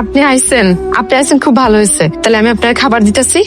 আপনি আইছেন খুব ভালো হয়েছে। তাহলে আমি আপনার খাবার দিতেছি।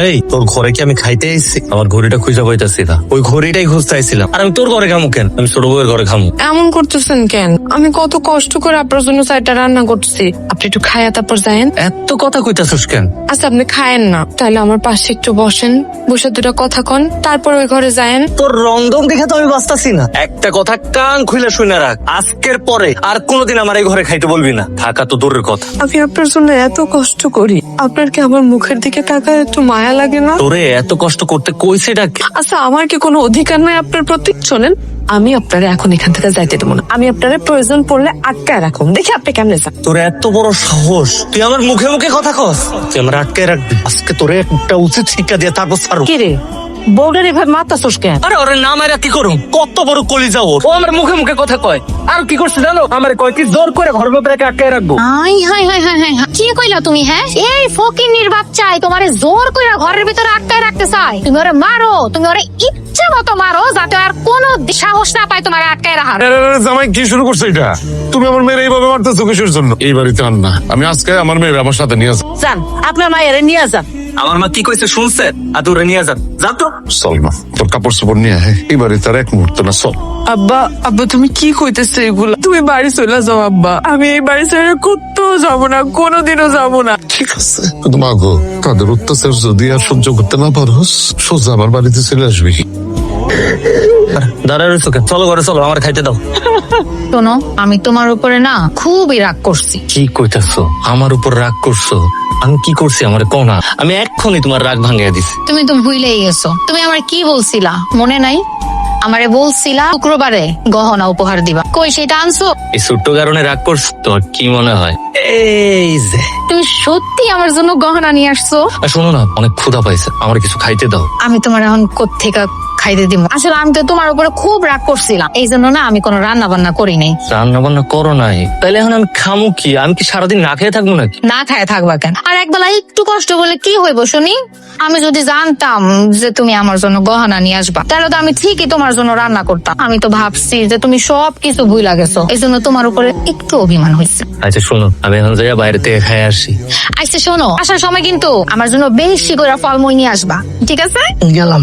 এই তোর ঘরে কি আমি খাইতে আইছি? আমার ঘড়িটা খুঁজে পাইতাছি না, ওই ঘড়িটাই খুঁজতে আইছিলাম। আর আমি তোর ঘরে খামু কেন? আমি ছোট বউয়ের ঘরে খামু। এমন করতেছেন কেন? আমি কত কষ্ট করে আপনার জন্য চাইটা রান্না করতেছি। আপনি একটু খায়া তারপর যায়েন। এত কথা কইতাছিস কেন? আচ্ছা আপনি খায়েন না, তাহলে আমার পাশে একটু বসেন, বসে দুটো কথা কন, তারপর ওই ঘরে যায়েন। তোর রংধং দেখে তো আমি বাঁচতাছি না। একটা কথা কান খুলে শুনে রাখ, আজকের পরে আর কোনোদিন আমার এই ঘরে খাইতে বলবি না। থাকা তো দূরের কথা। আমি আপনার জন্য এত কষ্ট করি, আপনার কি আমার মুখের দিকে তাকায় একটু মায়া লাগে না? তোরে এত কষ্ট করতে কইছে ডাকে? আচ্ছা আমার কি কোনো অধিকার নাই আপনার প্রতি? শোনেন, আমি আপনারা এখন এখান থেকে যাইতে দেবো না। আমি আপনারা প্রয়োজন পড়লে আটকায় রাখুন, দেখি আপনি কেমনে যান। তোর এত বড় সাহস, তুই আমার মুখে মুখে কথা কস? তুই আমার আটকে রাখবি? আজকে তোরে একটা উচিত শিক্ষা দিয়ে তারপর ছাড়ো। কি রে বউডার এভাবে মারতাছস কেন? আরে ওরে নাম এরা কি করুম? কত বড় কলিজা ওর! ও আমার মুখে মুখে কথা কয়। আর কি করছে জানো? আমার কয় কি জোর করে ঘর ভিতরে আটকে রাখবো। High high high high high high. কি কইলা তুমি? হ্যাঁ, এই ফকিন্নির বাচ্চাই তোমারে জোর কইরা ঘরের ভিতরে আটকায় রাখতে চাই। তুমি ওরে মারো, তুমি ওরে ইচ্ছে মতো মারো, যাতে আর কোনো সাহস না পায় তোমারে আটকায় রাখার। জামাই কি শুরু করছে এটা? তুমি আমার মেয়ের এইভাবে মারতেছো কিসের জন্য? এই বাড়িতে আন না, আমি আজকে আমার মেয়ের আমার সাথে নিয়ে যাবো। যান, আপনার মায়ের নিয়ে যান। আমার মা কি কইছে শুনছেন? আর তোরে নিয়ে যান, যা তো। চল না, তোর কাপড় চোপড় নিয়ে এই বাড়িতে আর এক মুহূর্ত না, চল। আব্বা তুমি কি কইতেছো এগুলা? তুমি বাড়ি চলে যাও আব্বা, আমি এই বাড়ি ছেড়ে কোথাও যাবো না, কোনোদিনও যাবো না। ঠিক আছে, কিন্তু মা গো, তাদের অত্যাচার যদি আর সহ্য করতে না পারোস, সোজা আমার বাড়িতে চলে আসবি। দাঁড়ায় রয়েছো কেন? চলো ঘরে চলো, আমার খাইতে দাও। শোনো, আমি তোমার উপরে না খুবই রাগ করছি। কি কইতাছো? আমার উপর রাগ করছো? আমি কি করছি আমার কও না। আমি এক্ষুনি তোমার রাগ ভাঙিয়ে দিছি। তুমি তো ভুলেই গেছো, তুমি আমার কি বলছিলা মনে নাই? আমারে বলছিলা শুক্রবারে গহনা উপহার দিবা, কই সেটা আনছো? এই ছোট্ট কারণে রাগ করছো? তোমার কি মনে হয়? এই যে তুমি সত্যি আমার জন্য গহনা নিয়ে আসছো? আর শোনো না, অনেক ক্ষুধা পাইছে, আমার কিছু খাইতে দাও। আমি তোমার এখন কোত্থেকে খাইতে দিব? আসলে আমি তো তোমার উপরে খুব রাগ করছিলাম, এই জন্য না আমি কোনো রান্না বান্না করি নাই। রান্না বান্না করো নাই? তাহলে এখন আমি খামু কি? আমি কি সারাদিন না খেয়ে থাকবো নাকি? না খায় থাকবা কেন? আর একবেলা একটু কষ্ট বলে কি হইব শুনি? আমি যদি জানতাম যে তুমি আমার জন্য গহনা নিয়ে আসবা, তাহলে তো আমি ঠিকই তোমার জন্য রান্না করতাম। আমি তো ভাবছি যে তুমি সব কিছু ভুলা গেছো, এই জন্য তোমার উপরে একটু অভিমান হয়েছে। আচ্ছা শোনো, আমি এখন যাই বাইরে থেকে খাই আসি। আচ্ছা শোনো, আসার সময় কিন্তু আমার জন্য বেশি করে ফলমূল নিয়ে আসবা, ঠিক আছে? গেলাম।